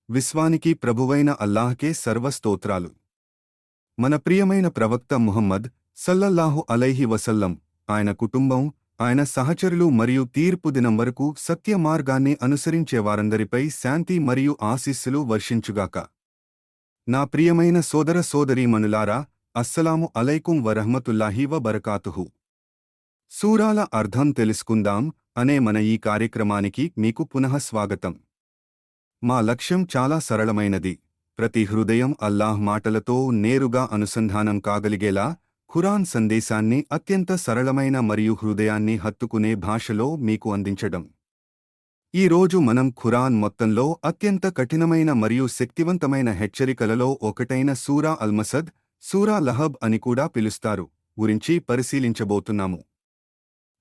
విశ్వానికి ప్రభువైన అల్లాహ్కే సర్వస్తోత్రాలు. మన ప్రియమైన ప్రవక్త ముహమ్మద్ సల్లల్లాహు అలైహి వసల్లం, ఆయన కుటుంబం, ఆయన సహచరులు మరియు తీర్పు దినం వరకు సత్య మార్గాన్ని అనుసరించేవారందరిపై శాంతి మరియు ఆశీస్సులు వర్షించుగాక. నా ప్రియమైన సోదర సోదరీమణులారా, అస్సలాము అలైకుం వరహ్మతుల్లాహి వబరకాతుహు. సూరాల అర్థం తెలుసుకుందాం అనే మన ఈ కార్యక్రమానికి మీకు పునః స్వాగతం. మా లక్ష్యం చాలా సరళమైనది. ప్రతి హృదయం అల్లాహ్ మాటలతో నేరుగా అనుసంధానం కాగలిగేలా ఖురాన్ సందేశాన్ని అత్యంత సరళమైన మరియు హృదయాన్ని హత్తుకునే భాషలో మీకు అందించడం. ఈ రోజు మనం ఖురాన్ మొత్తంలో అత్యంత కఠినమైన మరియు శక్తివంతమైన హెచ్చరికలలో ఒకటైన సూరా అల్మసద్, సూరా లహబ్ అని కూడా పిలుస్తారు, గురించి పరిశీలించబోతున్నాము.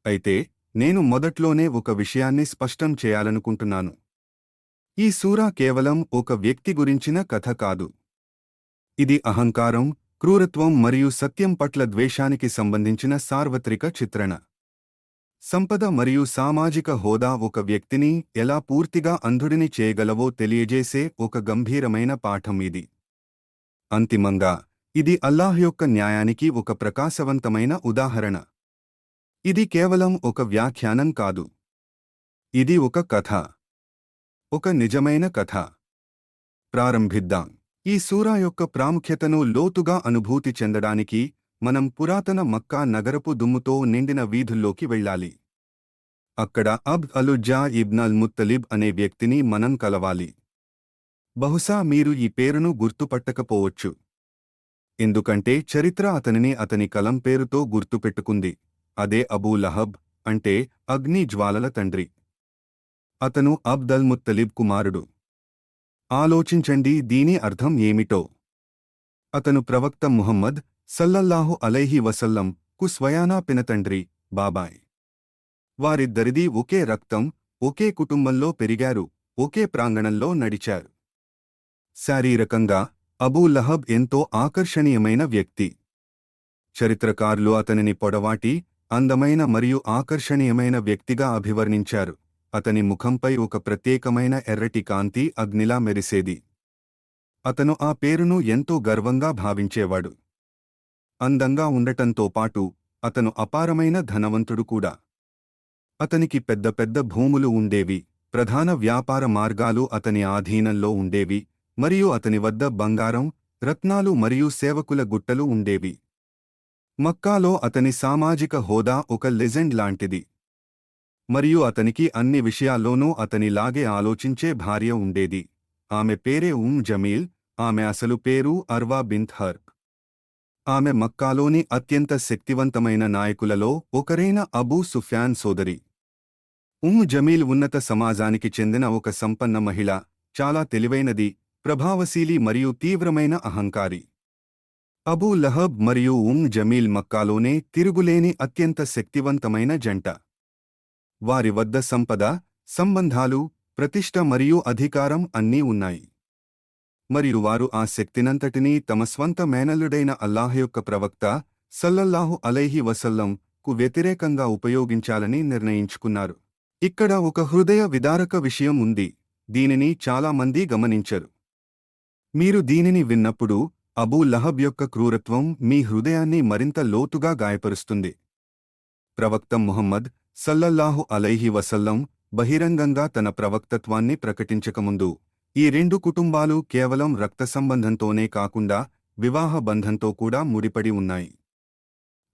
అయితే నేను మొదట్లోనే ఒక విషయాన్ని స్పష్టం చేయాలనుకుంటున్నాను. ఈ సూరా కేవలం ఒక వ్యక్తి గురించిన కథ కాదు. ఇది అహంకారం, క్రూరత్వం మరియు సత్యం పట్ల ద్వేషానికి సంబంధించిన సార్వత్రిక చిత్రణ. సంపద మరియు సామాజిక హోదా ఒక వ్యక్తిని ఎలా పూర్తిగా అంధుడిని చేయగలవో తెలియజేసే ఒక గంభీరమైన పాఠం ఇది. అంతిమంగా, ఇది అల్లాహ్ యొక్క న్యాయానికి ఒక ప్రకాశవంతమైన ఉదాహరణ. ఇది కేవలం ఒక వ్యాఖ్యానం కాదు. ఇది ఒక కథ, ఒక నిజమైన కథ. ప్రారంభిద్దాం. ఈ సూరా యొక్క ప్రాముఖ్యతను లోతుగా అనుభూతి చెందడానికి మనం పురాతన మక్కా నగరపు దుమ్ముతో నిండిన వీధుల్లోకి వెళ్ళాలి. అక్కడ అబ్ద్ అలుజ్జా ఇబ్న్ అల్ ముత్తలిబ్ అనే వ్యక్తిని మనం కలవాలి. బహుశా మీరు ఈ పేరును గుర్తుపట్టకపోవచ్చు, ఎందుకంటే చరిత్ర అతనిని అతని కలం పేరుతో గుర్తుపెట్టుకుంది. అదే అబూ లహబ్, అంటే అగ్ని జ్వాలల తండ్రి. అతను అబ్ద్ అల్ ముత్తలిబ్ కుమారుడు. ఆలోచించండి దీని అర్థం ఏమిటో. అతను ప్రవక్త ముహమ్మద్ సల్లల్లాహు అలైహి వసల్లం కు స్వయానా పినతండ్రి, బాబాయ్. వారిద్దరిదీ ఒకే రక్తం, ఒకే కుటుంబంలో పెరిగారు, ఒకే ప్రాంగణంలో నడిచారు. శారీరకంగా అబూ లహబ్ ఎంతో ఆకర్షణీయమైన వ్యక్తి. చరిత్రకారులు అతనిని పొడవాటి, అందమైన మరియు ఆకర్షణీయమైన వ్యక్తిగా అభివర్ణించారు. అతని ముఖంపై ఒక ప్రత్యేకమైన ఎర్రటి కాంతి అగ్నిలా మెరిసేది. అతను ఆ పేరును ఎంతో గర్వంగా భావించేవాడు. అందంగా ఉండటంతో పాటు అతను అపారమైన ధనవంతుడు కూడా. అతనికి పెద్ద పెద్ద భూములు ఉండేవి, ప్రధాన వ్యాపార మార్గాలు అతని ఆధీనంలో ఉండేవి, మరియు అతని వద్ద బంగారం, రత్నాలు మరియు సేవకుల గుట్టలు ఉండేవి. మక్కాలో అతని సామాజిక హోదా ఒక లెజెండ్ లాంటిది. మరియు అతనికి అన్ని విషయాల్లోనూ అతనిలాగే ఆలోచించే భార్య ఉండేది. ఆమె పేరే జమీల్. ఆమె అసలు పేరు అర్వా బింత్ హర్బ్. ఆమె మక్కాలోని అత్యంత శక్తివంతమైన నాయకులలో ఒకరైన అబూ సుఫ్యాన్ సోదరి. జమీల్ ఉన్నత సమాజానికి చెందిన ఒక సంపన్న మహిళ, చాలా తెలివైనది, ప్రభావశీలి మరియు తీవ్రమైన అహంకారి. అబూ లహబ్ మరియు జమీల్ మక్కాలోనే తిరుగులేని అత్యంత శక్తివంతమైన జంట. వారి వద్ద సంపద, సంబంధాలు, ప్రతిష్ట మరియు అధికారం అన్నీ ఉన్నాయి. మరియు వారు ఆ శక్తినంతటినీ తమ స్వంత మేనల్లుడైన అల్లాహ్ యొక్క ప్రవక్త సల్లల్లాహు అలైహి వసల్లం కు వ్యతిరేకంగా ఉపయోగించాలని నిర్ణయించుకున్నారు. ఇక్కడ ఒక హృదయ విదారక విషయం ఉంది, దీనిని చాలామంది గమనించరు. మీరు దీనిని విన్నప్పుడు అబూ లహబ్ యొక్క క్రూరత్వం మీ హృదయాన్ని మరింత లోతుగా గాయపరుస్తుంది. ప్రవక్త ముహమ్మద్ సల్లల్లాహు అలైహి వసల్లం బహిరంగంగా తన ప్రవక్తత్వాన్ని ప్రకటించకముందు ఈ రెండు కుటుంబాలు కేవలం రక్త సంబంధంతోనే కాకుండా వివాహ బంధంతో కూడా ముడిపడి ఉన్నాయి.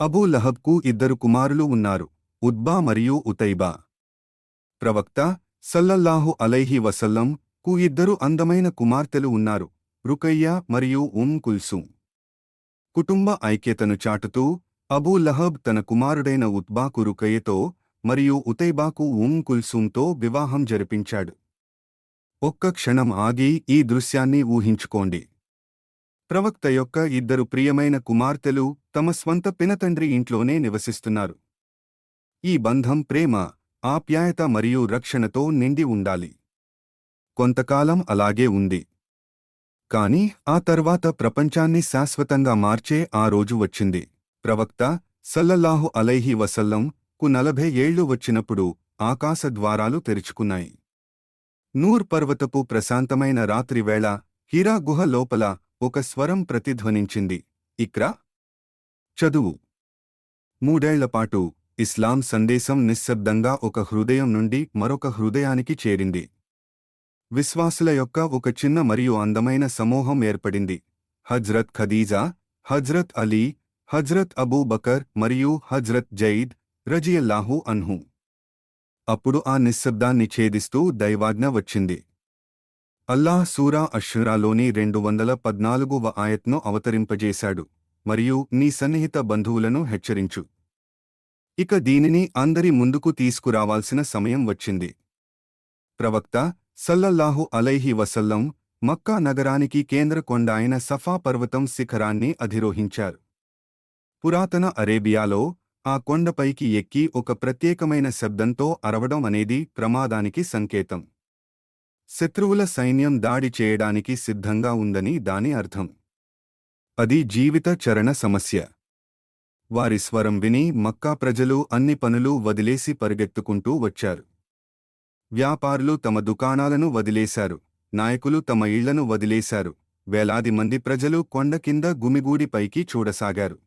అబూ లహబ్కు 2 కుమారులు ఉన్నారు, ఉత్బా మరియు ఉతైబా. ప్రవక్త సల్లల్లాహు అలైహి వసల్లం కు 2 అందమైన కుమార్తెలు ఉన్నారు, రుకయ్య మరియు కుల్సూమ్. కుటుంబ ఐక్యతను చాటుతూ అబూ లహబ్ తన కుమారుడైన ఉత్బాకు రుకయ్యతో మరియు ఉతైబాకు కుల్సూమ్తో వివాహం జరిపించాడు. ఒక్క క్షణం ఆగి ఈ దృశ్యాన్ని ఊహించుకోండి. ప్రవక్త యొక్క 2 ప్రియమైన కుమార్తెలు తమ స్వంత పినతండ్రి ఇంట్లోనే నివసిస్తున్నారు. ఈ బంధం ప్రేమ, ఆప్యాయత మరియు రక్షణతో నిండి ఉండాలి. కొంతకాలం అలాగే ఉంది. కాని ఆ తర్వాత ప్రపంచాన్ని శాశ్వతంగా మార్చే ఆ రోజు వచ్చింది. ప్రవక్త సల్లల్లాహు అలైహి వసల్లం కు 40 ఏళ్లు వచ్చినప్పుడు ఆకాశ ద్వారాలు తెరుచుకున్నాయి. నూర్ పర్వతపు ప్రశాంతమైన రాత్రివేళ హీరా గుహ లోపల ఒక స్వరం ప్రతిధ్వనించింది. ఇక్రా. చదువు. మూడేళ్లపాటు ఇస్లాం సందేశం నిశ్శబ్దంగా ఒక హృదయం నుండి మరొక హృదయానికి చేరింది. విశ్వాసుల యొక్క ఒక చిన్న మరియు అందమైన సమూహం ఏర్పడింది. హజ్రత్ ఖదీజా, హజ్రత్ అలీ, హజ్రత్ అబూ బకర్ మరియు హజ్రత్ జైద్ రజియల్లాహు అన్హు. అప్పుడు ఆ నిశ్శబ్దాన్ని ఛేదిస్తూ దైవాజ్ఞ వచ్చింది. అల్లాహ్ సూరా అష్షురాలోని 214వ ఆయత్ను అవతరింపజేశాడు, మరియు నీ సన్నిహిత బంధువులను హెచ్చరించు. ఇక దీనిని అందరి ముందుకు తీసుకురావాల్సిన సమయం వచ్చింది. ప్రవక్త సల్లల్లాహు అలైహి వసల్లం మక్కా నగరానికి కేంద్ర కొండ అయిన సఫా పర్వతం శిఖరాన్ని అధిరోహించారు. పురాతన అరేబియాలో ఆ కొండపైకి ఎక్కి ఒక ప్రత్యేకమైన శబ్దంతో అరవడం అనేది ప్రమాదానికి సంకేతం. శత్రువుల సైన్యం దాడి చేయడానికి సిద్ధంగా ఉందని దాని అర్థం. అది జీవిత చరణ సమస్య. వారి స్వరం విని మక్కా ప్రజలు అన్ని పనులు వదిలేసి పరిగెత్తుకుంటూ వచ్చారు. వ్యాపారులు తమ దుకాణాలను వదిలేశారు, నాయకులు తమ ఇళ్లను వదిలేశారు, వేలాది మంది ప్రజలు కొండ కింద గుమిగూడి పైకి చూడసాగారు.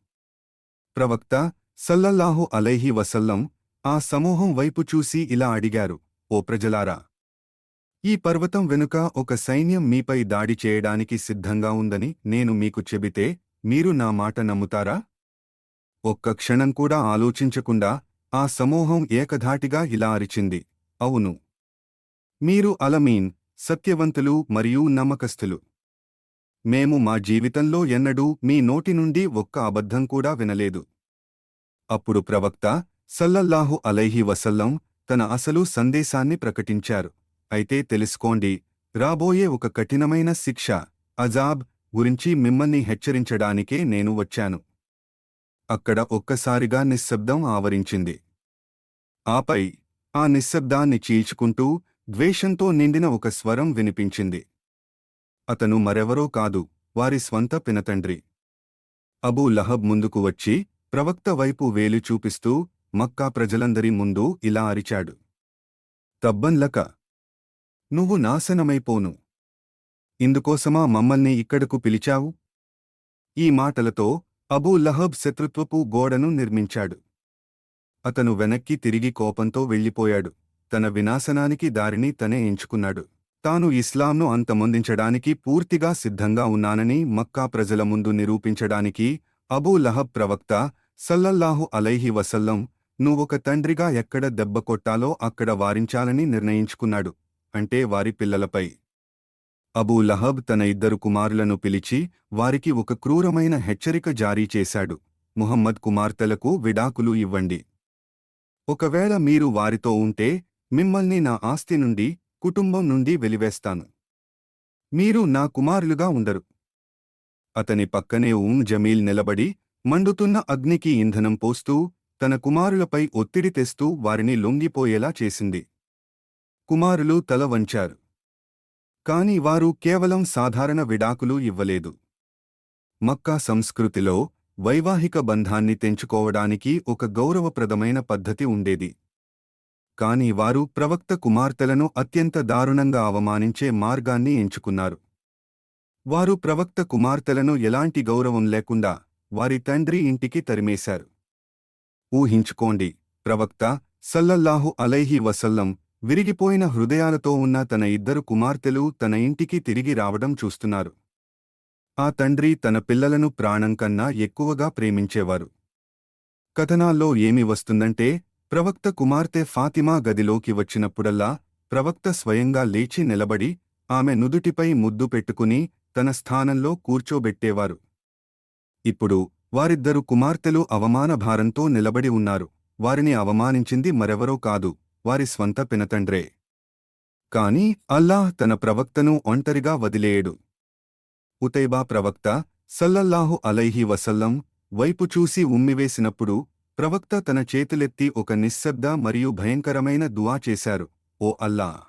ప్రవక్త సల్లల్లాహు అలైహి వసల్లం ఆ సమూహం వైపు చూసి ఇలా అడిగారు, ఓ ప్రజలారా! ఈ పర్వతం వెనుక ఒక సైన్యం మీపై దాడి చేయడానికి సిద్ధంగా ఉందని నేను మీకు చెబితే మీరు నా మాట నమ్ముతారా? ఒక్క క్షణం కూడా ఆలోచించకుండా ఆ సమూహం ఏకధాటిగా ఇలా అరిచింది, అవును! మీరు అలమీన్, సత్యవంతులు మరియు నమ్మకస్తులు. మేము మా జీవితంలో ఎన్నడూ మీ నోటి నుండి ఒక్క అబద్ధం కూడా వినలేదు. అప్పుడు ప్రవక్త సల్లల్లాహు అలైహి వసల్లం తన అసలు సందేశాన్ని ప్రకటించారు. అయితే తెలుసుకోండి, రాబోయే ఒక కఠినమైన శిక్ష, అజాబ్ గురించి మిమ్మల్ని హెచ్చరించడానికే నేను వచ్చాను. అక్కడ ఒక్కసారిగా నిశ్శబ్దం ఆవరించింది. ఆపై ఆ నిశ్శబ్దాన్ని చీల్చుకుంటూ ద్వేషంతో నిండిన ఒక స్వరం వినిపించింది. అతను మరెవరో కాదు, వారి స్వంత పినతండ్రి. అబూ లహబ్ ముందుకు వచ్చి ప్రవక్త వైపు వేలు చూపిస్తూ మక్కా ప్రజలందరి ముందు ఇలా అరిచాడు, తబ్బన్లక! నువ్వు నాశనమైపోను! ఇందుకోసమా మమ్మల్ని ఇక్కడకు పిలిచావు? ఈ మాటలతో అబూ లహబ్ శత్రుత్వపు గోడను నిర్మించాడు. అతను వెనక్కి తిరిగి కోపంతో వెళ్ళిపోయాడు. తన వినాశనానికి దారిని తనే ఎంచుకున్నాడు. తాను ఇస్లాంను అంతమొందించడానికి పూర్తిగా సిద్ధంగా ఉన్నానని మక్కా ప్రజల ముందు నిరూపించడానికి అబూ లహబ్ ప్రవక్త సల్లల్లాహు అలైహి వసల్లం నువ్వొక తండ్రిగా ఎక్కడ దెబ్బ కొట్టాలో అక్కడ వారించాలని నిర్ణయించుకున్నాడు, అంటే వారి పిల్లలపై. అబూ లహబ్ తన 2 కుమారులను పిలిచి వారికి ఒక క్రూరమైన హెచ్చరిక జారీ చేశాడు, ముహమ్మద్ కుమార్తెలకు విడాకులు ఇవ్వండి. ఒకవేళ మీరు వారితో ఉంటే మిమ్మల్ని నా ఆస్తి నుండి, కుటుంబం నుండి వెలివేస్తాను. మీరు నా కుమారులుగా ఉండరు. అతని పక్కనే జమీల్ నిలబడి మండుతున్న అగ్నికి ఇంధనం పోస్తూ తన కుమారులపై ఒత్తిడి తెస్తూ వారిని లొంగిపోయేలా చేసింది. కుమారులు తల వంచారు. కాని వారు కేవలం సాధారణ విడాకులు ఇవ్వలేదు. మక్కా సంస్కృతిలో వైవాహిక బంధాన్ని తెంచుకోవడానికి ఒక గౌరవప్రదమైన పద్ధతి ఉండేది. కాని వారు ప్రవక్త కుమార్తెలను అత్యంత దారుణంగా అవమానించే మార్గాన్ని ఎంచుకున్నారు. వారు ప్రవక్త కుమార్తెలను ఎలాంటి గౌరవం లేకుండా వారి తండ్రి ఇంటికి తరిమేశారు. ఊహించుకోండి, ప్రవక్త సల్లల్లాహు అలైహి వసల్లం విరిగిపోయిన హృదయాలతో ఉన్న తన 2 కుమార్తెలు తన ఇంటికి తిరిగి రావడం చూస్తున్నారు. ఆ తండ్రి తన పిల్లలను ప్రాణం కన్నా ఎక్కువగా ప్రేమించేవారు. కథనాల్లో ఏమి వస్తుందంటే, ప్రవక్త కుమార్తె ఫాతిమా గదిలోకి వచ్చినప్పుడల్లా ప్రవక్త స్వయంగా లేచి నిలబడి ఆమె నుదుటిపై ముద్దు పెట్టుకుని తన స్థానంలో కూర్చోబెట్టేవారు. ఇప్పుడు వారిద్దరు కుమార్తెలు అవమాన భారంతో నిలబడి ఉన్నారు. వారిని అవమానించింది మరెవరో కాదు, వారి స్వంత పినతండ్రే. కాని అల్లాహ్ తన ప్రవక్తను ఒంటరిగా వదిలేయడు. ఉతైబా ప్రవక్త సల్లల్లాహు అలైహి వసల్లం వైపు చూసి ఉమ్మివేసినప్పుడు ప్రవక్త తన చేతులెత్తి ఒక నిశ్శబ్ద మరియు భయంకరమైన దుఆ చేశారు, ఓ అల్లాహ్!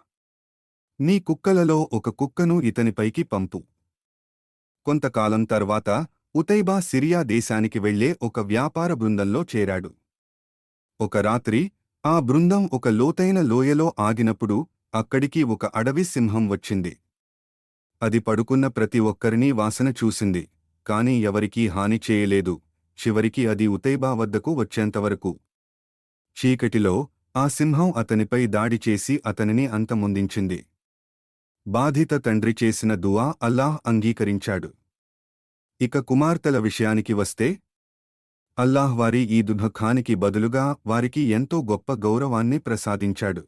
నీ కుక్కలలో ఒక కుక్కను ఇతనిపైకి పంపు. కొంతకాలం తర్వాత ఉతైబా సిరియా దేశానికి వెళ్లే ఒక వ్యాపార బృందంలో చేరాడు. ఒక రాత్రి ఆ బృందం ఒక లోతైన లోయలో ఆగినప్పుడు అక్కడికి ఒక అడవి సింహం వచ్చింది. అది పడుకున్న ప్రతి ఒక్కరినీ వాసన చూసింది, కాని ఎవరికీ హాని చేయలేదు. చివరికి అది ఉతైబా వద్దకు వచ్చేంతవరకు. చీకటిలో ఆ సింహం అతనిపై దాడి చేసి అతనిని అంతమొందించింది. బాధిత తండ్రి చేసిన దుఆ అల్లాహ్ అంగీకరించాడు. ఇక కుమార్తెల విషయానికి వస్తే, అల్లాహ్ వారి ఈ దుఃఖానికి బదులుగా వారికి ఎంతో గొప్ప గౌరవాన్ని ప్రసాదించాడు.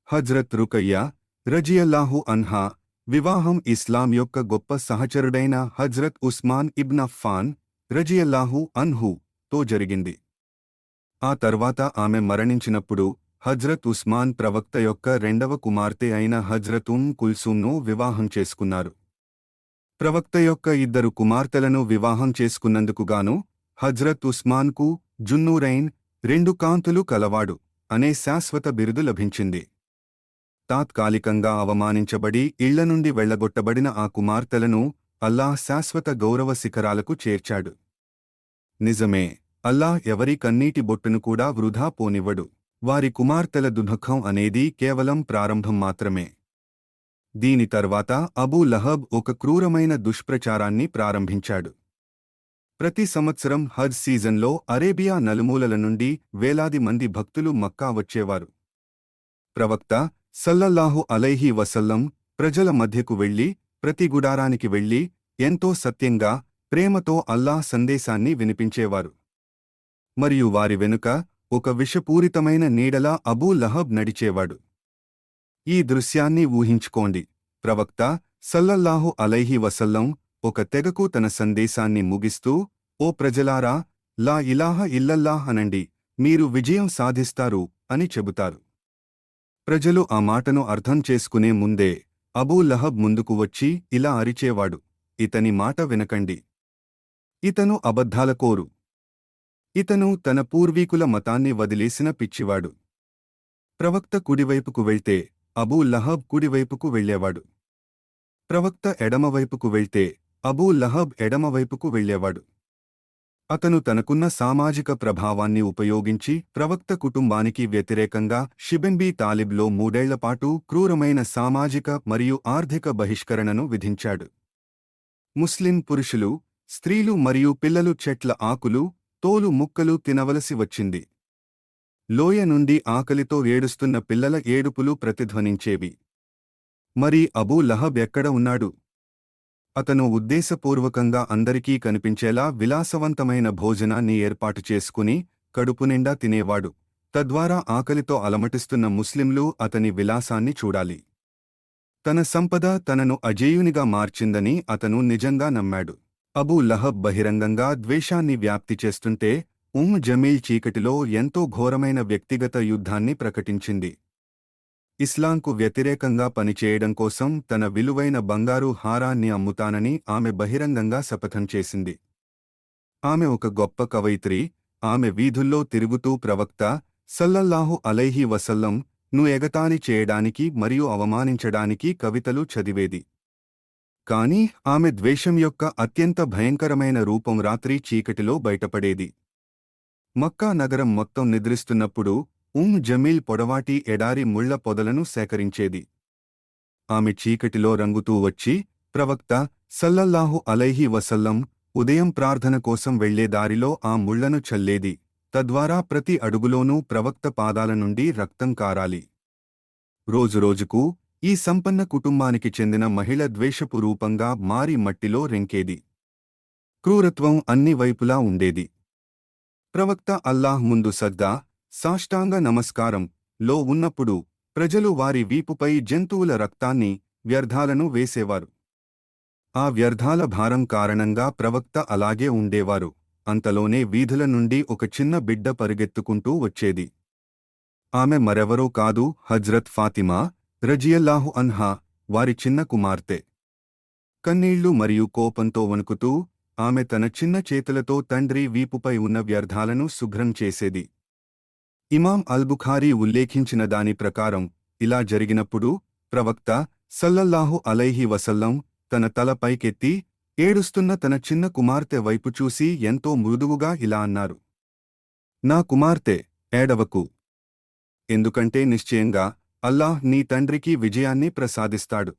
హజ్రత్ రుకయ్యా రజియల్లాహు అన్హా వివాహం ఇస్లాం యొక్క గొప్ప సహచరుడైన హజ్రత్ ఉస్మాన్ ఇబ్న్ అఫ్ఫాన్ రజియల్లాహు అన్హు తో జరిగింది. ఆ తర్వాత ఆమె మరణించినప్పుడు హజ్రత్ ఉస్మాన్ ప్రవక్త యొక్క రెండవ కుమార్తె అయిన హజ్రత్ కుల్సూమ్ను వివాహం చేసుకున్నారు. ప్రవక్త యొక్క ఇద్దరు కుమార్తెలను వివాహం చేసుకున్నందుకుగాను హజ్రత్ ఉస్మాన్కు జున్నూరైన్, రెండు కాంతులు కలవాడు అనే శాశ్వత బిరుదు లభించింది. తాత్కాలికంగా అవమానించబడి ఇళ్ల నుండి వెళ్లగొట్టబడిన ఆ కుమార్తెలను అల్లాహ్ శాశ్వత గౌరవ శిఖరాలకు చేర్చాడు. నిజమే, అల్లాహ్ ఎవరి కన్నీటి బొట్టును కూడా వృధా పోనివ్వడు. వారి కుమార్తెల దుఃఖం అనేది కేవలం ప్రారంభం మాత్రమే. దీని తర్వాత అబూ లహబ్ ఒక క్రూరమైన దుష్ప్రచారాన్ని ప్రారంభించాడు. ప్రతి సంవత్సరం హజ్ సీజన్లో అరేబియా నలుమూలల నుండి వేలాది మంది భక్తులు మక్కా వచ్చేవారు. ప్రవక్త సల్లల్లాహు అలైహి వసల్లం ప్రజల మధ్యకు వెళ్లి, ప్రతి గుడారానికి వెళ్లి ఎంతో సత్యంగా, ప్రేమతో అల్లాహ్ సందేశాన్ని వినిపించేవారు. మరియు వారి వెనుక ఒక విషపూరితమైన నీడలా అబూ లహబ్ నడిచేవాడు. ఈ దృశ్యాన్ని ఊహించుకోండి. ప్రవక్త సల్లల్లాహు అలైహి వసల్లం ఒక తెగకు తన సందేశాన్ని ముగిస్తూ, ఓ ప్రజలారా, లా ఇలాహ ఇల్లల్లాహ్ అనండి, మీరు విజయం సాధిస్తారు అని చెబుతారు. ప్రజలు ఆ మాటను అర్థం చేసుకునే ముందే అబూ లహబ్ ముందుకు వచ్చి ఇలా అరిచేవాడు, ఇతని మాట వినకండి. ఇతను అబద్ధాలకోరు. ఇతను తన పూర్వీకుల మతాన్ని వదిలేసిన పిచ్చివాడు. ప్రవక్త కుడివైపుకు వెళ్తే అబూ లహబ్ కుడివైపుకు వెళ్లేవాడు. ప్రవక్త ఎడమవైపుకు వెళ్తే అబూ లహబ్ ఎడమవైపుకు వెళ్లేవాడు. అతను తనకున్న సామాజిక ప్రభావాన్ని ఉపయోగించి ప్రవక్త కుటుంబానికి వ్యతిరేకంగా షిబెన్బీ తాలిబ్లో 3 ఏళ్లపాటు క్రూరమైన సామాజిక మరియు ఆర్థిక బహిష్కరణను విధించాడు. ముస్లిం పురుషులు, స్త్రీలు మరియు పిల్లలు చెట్ల ఆకులు, తోలు ముక్కలు తినవలసి వచ్చింది. లోయ నుండి ఆకలితో ఏడుస్తున్న పిల్లల ఏడుపులు ప్రతిధ్వనించేవి. మరి అబూ లహబ్ ఎక్కడ ఉన్నాడు? అతను ఉద్దేశపూర్వకంగా అందరికీ కనిపించేలా విలాసవంతమైన భోజనాన్ని ఏర్పాటు చేసుకుని కడుపునిండా తినేవాడు. తద్వారా ఆకలితో అలమటిస్తున్న ముస్లింలు అతని విలాసాన్ని చూడాలి. తన సంపద తనను అజేయునిగా మార్చిందని అతను నిజంగా నమ్మాడు. అబూ లహబ్ బహిరంగంగా ద్వేషాన్ని వ్యాప్తి చేస్తుంటే జమీల్ చీకటిలో ఎంతో ఘోరమైన వ్యక్తిగత యుద్ధాన్ని ప్రకటించింది. ఇస్లాంకు వ్యతిరేకంగా పనిచేయడం కోసం తన విలువైన బంగారు హారాన్ని అమ్ముతానని ఆమె బహిరంగంగా శపథం చేసింది. ఆమె ఒక గొప్ప కవయిత్రి. ఆమె వీధుల్లో తిరుగుతూ ప్రవక్త సల్లల్లాహు అలైహి వసల్లం ను ఎగతాళి చేయడానికి మరియు అవమానించడానికి కవితలు చదివేది. కాని ఆమె ద్వేషం యొక్క అత్యంత భయంకరమైన రూపం రాత్రి చీకటిలో బయటపడేది. మక్కా నగరం మొత్తం నిద్రిస్తున్నప్పుడు జమీల్ పొడవాటి ఎడారి ముళ్ల పొదలను సేకరించేది. ఆమె చీకటిలో రంగుతూ వచ్చి ప్రవక్త సల్లల్లాహు అలైహి వసల్లం ఉదయం ప్రార్థన కోసం వెళ్లే దారిలో ఆ ముళ్లను చల్లేది. తద్వారా ప్రతి అడుగులోనూ ప్రవక్త పాదాల నుండి రక్తం కారాలి. రోజురోజుకు ఈ సంపన్న కుటుంబానికి చెందిన మహిళ ద్వేషపు రూపంగా మారి మట్టిలో రెంకేది. క్రూరత్వం అన్ని వైపులా ఉండేది. ప్రవక్త అల్లాహ్ ముందు సద్దా, సాష్టాంగ నమస్కారం లో ఉన్నప్పుడు ప్రజలు వారి వీపుపై జంతువుల రక్తాన్ని, వ్యర్థాలను వేసేవారు. ఆ వ్యర్థాల భారం కారణంగా ప్రవక్త అలాగే ఉండేవారు. అంతలోనే వీధుల నుండి ఒక చిన్న బిడ్డ పరిగెత్తుకుంటూ వచ్చేది. ఆమె మరెవరో కాదు, హజ్రత్ ఫాతిమా రజియల్లాహు అన్హా వారి చిన్న కుమార్తె. కన్నీళ్లు మరియు కోపంతో వణుకుతూ ఆమె తన చిన్న చేతులతో తండ్రి వీపుపై ఉన్న వ్యర్థాలను శుభ్రం చేసేది. ఇమాం అల్-బుఖారీ ఉల్లేఖించిన దాని ప్రకారం ఇలా జరిగినప్పుడు ప్రవక్త సల్లల్లాహు అలైహి వసల్లం తన తల పైకెత్తి ఏడుస్తున్న తన చిన్న కుమార్తె వైపు చూసి ఎంతో మృదువుగా ఇలా అన్నారు, నా కుమార్తె, ఏడవకు. ఎందుకంటే నిశ్చయంగా అల్లాహ్ నీ తండ్రికి విజయాన్ని ప్రసాదిస్తాడు.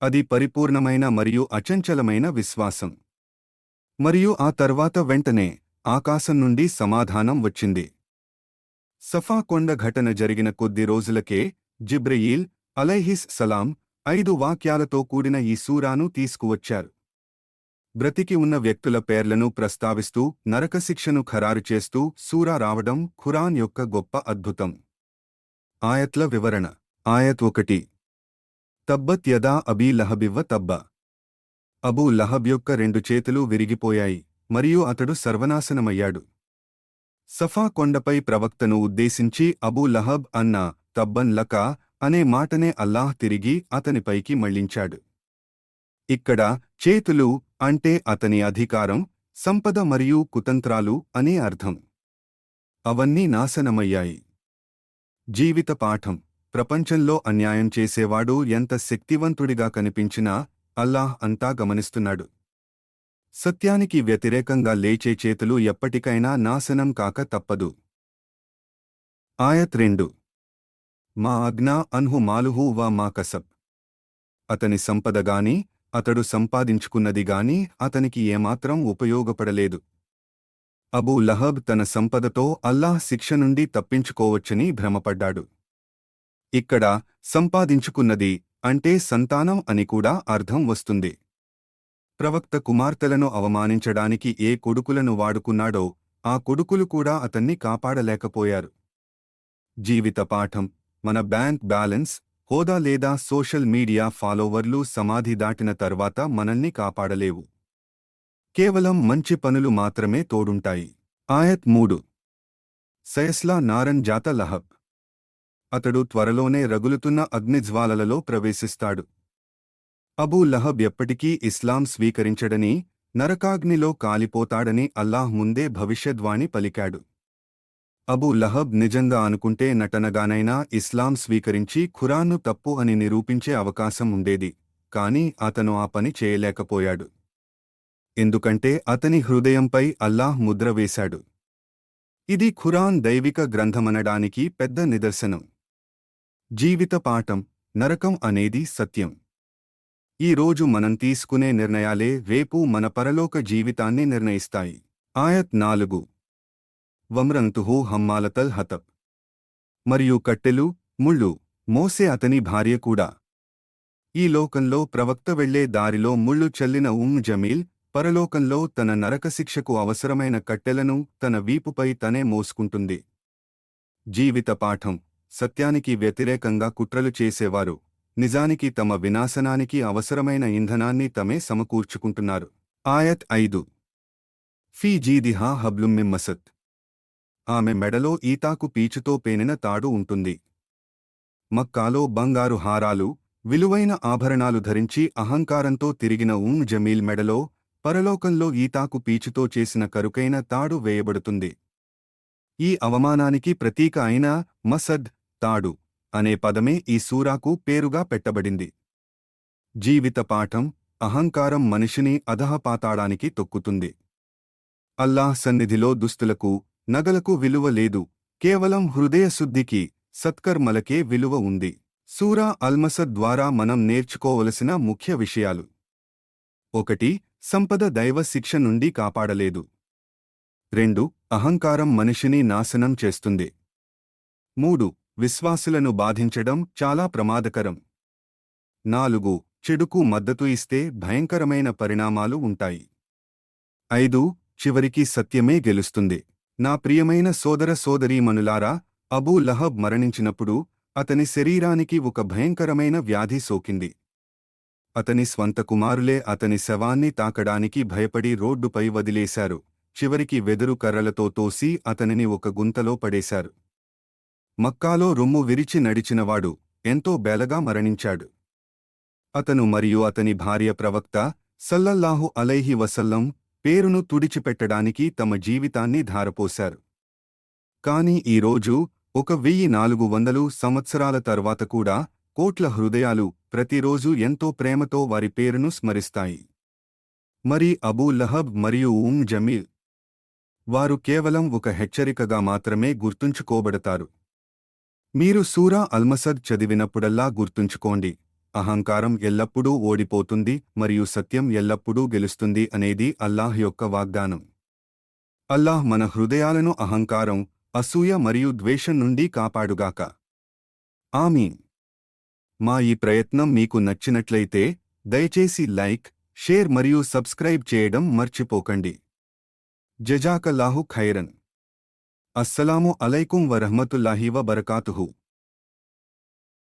అది పరిపూర్ణమైన మరియు అచంచలమైన విశ్వాసం. మరియు ఆ తర్వాత వెంటనే ఆకాశం నుండి సమాధానం వచ్చింది. సఫా కొండ ఘటన జరిగిన కొద్ది రోజులకే జిబ్రయీల్ అలైహిస్ సలాం 5 వాక్యాలతో కూడిన ఈ సూరాను తీసుకువచ్చారు. బ్రతికి ఉన్న వ్యక్తుల పేర్లను ప్రస్తావిస్తూ నరకశిక్షను ఖరారు చేస్తూ సూరా రావడం ఖురాన్ యొక్క గొప్ప అద్భుతం. ఆయత్ల వివరణ. ఆయత్ 1. తబ్బత్ యదా అబీ లహబివ్వ తబ్బ. అబూ లహబ్ యొక్క 2 చేతులు విరిగిపోయాయి మరియు అతడు సర్వనాశనమయ్యాడు. సఫా కొండపై ప్రవక్తను ఉద్దేశించి అబూ లహబ్ అన్న తబ్బన్ లకా అనే మాటనే అల్లాహ్ తిరిగి అతనిపైకి మళ్లించాడు. ఇక్కడ చేతులు అంటే అతని అధికారం, సంపద మరియు కుతంత్రాలు అనే అర్థం. అవన్నీ నాశనమయ్యాయి. జీవిత పాఠం. ప్రపంచంలో అన్యాయం చేసేవాడు ఎంత శక్తివంతుడిగా కనిపించినా అల్లాహ్ అంతా గమనిస్తున్నాడు. సత్యానికి వ్యతిరేకంగా లేచే చేతులు ఎప్పటికైనా నాశనం కాక తప్పదు. ఆయత్ 2. మా అగ్నా అన్హు మాలుహు వా మా కసబ్. అతని సంపదగాని అతడు సంపాదించుకున్నదిగాని అతనికి ఏమాత్రం ఉపయోగపడలేదు. అబూ లహబ్ తన సంపదతో అల్లాహ్ శిక్ష నుండి తప్పించుకోవచ్చని భ్రమపడ్డాడు. ఇక్కడ సంపాదించుకున్నది అంటే సంతానం అని కూడా అర్థం వస్తుంది. ప్రవక్త కుమార్తెలను అవమానించడానికి ఏ కొడుకులను వాడుకున్నాడో ఆ కొడుకులు కూడా అతన్ని కాపాడలేకపోయారు. జీవిత పాఠం. మన బ్యాంక్ బ్యాలెన్స్, హోదా లేదా సోషల్ మీడియా ఫాలోవర్లు సమాధి దాటిన తర్వాత మనల్ని కాపాడలేవు. కేవలం మంచి పనులు మాత్రమే తోడుంటాయి. ఆయత్ 3. సయస్లా నారన్ జాత లహబ్. అతడు త్వరలోనే రగులుతున్న అగ్నిజ్వాలలలో ప్రవేశిస్తాడు. అబూ లహబ్ ఎప్పటికీ ఇస్లాం స్వీకరించడని, నరకాగ్నిలో కాలిపోతాడని అల్లాహ్ ముందే భవిష్యద్వాణి పలికాడు. అబూ లహబ్ నిజంగా అనుకుంటే నటనగానైనా ఇస్లాం స్వీకరించి ఖురాన్ను తప్పు అని నిరూపించే అవకాశం ఉండేది, కాని అతను ఆ పని చేయలేకపోయాడు. ఎందుకంటే అతని హృదయంపై అల్లాహ్ ముద్ర వేశాడు. ఇది ఖురాన్ దైవిక గ్రంథమనడానికి పెద్ద నిదర్శనం. జీవిత పాఠం. నరకం అనేది సత్యం. ఈ రోజు మనం తీసుకునే నిర్ణయాలే రేపు మన పరలోక జీవితాన్ని నిర్ణయిస్తాయి. ఆయత్ 4. వమ్రంతుహు హమ్మాలతల్ హతబ్. మరియు కట్టెలు, ముళ్ళు మోసే అతని భార్య కూడా. ఈ లోకంలో ప్రవక్త వెళ్లే దారిలో ముళ్ళు చల్లిన జమీల్ పరలోకంలో తన నరకశిక్షకు అవసరమైన కట్టెలను తన వీపుపై తనే మోసుకుంటుంది. జీవిత పాఠం. సత్యానికి వ్యతిరేకంగా కుట్రలు చేసేవారు నిజానికి తమ వినాశనానికి అవసరమైన ఇంధనాన్ని తమే సమకూర్చుకుంటున్నారు. ఆయత్ 5. ఫీ జీదిహా హబ్లుం మిన్ మసద్. ఆమె మెడలో ఈతాకు పీచుతో పేనిన తాడు ఉంటుంది. మక్కాలో బంగారు హారాలు, విలువైన ఆభరణాలు ధరించి అహంకారంతో తిరిగిన జమీల్ మెడలో పరలోకంలో ఈతాకు పీచుతో చేసిన కరుకైన తాడు వేయబడుతుంది. ఈ అవమానానికి ప్రతీక అయిన మసద్, తాడు అనే పదమే ఈ సూరాకు పేరుగా పెట్టబడింది. జీవిత పాఠం. అహంకారం మనిషిని అధఃపాతాళానికి తొక్కుతుంది. అల్లాహ్ సన్నిధిలో దుస్తులకు, నగలకు విలువ లేదు, కేవలం హృదయశుద్ధికి, సత్కర్మలకే విలువ ఉంది. సూరా అల్మసద్ ద్వారా మనం నేర్చుకోవలసిన ముఖ్య విషయాలు. 1. సంపద దైవ శిక్ష నుండి కాపాడలేదు. 2. అహంకారం మనిషిని నాశనం చేస్తుంది. 3. విశ్వాసులను బాధించడం చాలా ప్రమాదకరం. 4. చెడుకు మద్దతు ఇస్తే భయంకరమైన పరిణామాలు ఉంటాయి. 5. చివరికి సత్యమే గెలుస్తుంది. నా ప్రియమైన సోదర సోదరీమణులారా, అబూ లహబ్ మరణించినప్పుడు అతని శరీరానికి ఒక భయంకరమైన వ్యాధి సోకింది. అతని స్వంత కుమారులే అతని శవాన్ని తాకడానికి భయపడి రోడ్డుపై వదిలేశారు. చివరికి వెదురు కర్రలతో తోసి అతనిని ఒక గుంతలో పడేశారు. మక్కాలో రొమ్ము విరిచి నడిచినవాడు ఎంతో బేలగా మరణించాడు. అతను మరియు అతని భార్య ప్రవక్త సల్లల్లాహు అలైహి వసల్లం పేరును తుడిచిపెట్టడానికి తమ జీవితాన్ని ధారపోశారు. కాని ఈరోజు 1400 సంవత్సరాల తర్వాత కూడా కోట్ల హృదయాలు ప్రతిరోజు ఎంతో ప్రేమతో వారి పేరును స్మరిస్తాయి. మరి అబూ లహబ్ మరియు జమీల్, వారు కేవలం ఒక హెచ్చరికగా మాత్రమే గుర్తుంచుకోబడతారు. మీరు సూరా అల్మసద్ చదివినప్పుడల్లా గుర్తుంచుకోండి, అహంకారం ఎల్లప్పుడూ ఓడిపోతుంది మరియు సత్యం ఎల్లప్పుడూ గెలుస్తుంది అనేది అల్లాహ్ యొక్క వాగ్దానం. అల్లాహ్ మన హృదయాలను అహంకారం, అసూయ మరియు ద్వేషం నుండి కాపాడుగాక. ఆమీన్. మా ఈ ప్రయత్నం మీకు నచ్చినట్లయితే దయచేసి లైక్, షేర్ మరియు సబ్స్క్రైబ్ చేయడం మర్చిపోకండి. జజాకల్లాహు ఖైరన్. అస్సలాము అలైకుం వరహ్మతుల్లాహి వబరకాతుహు.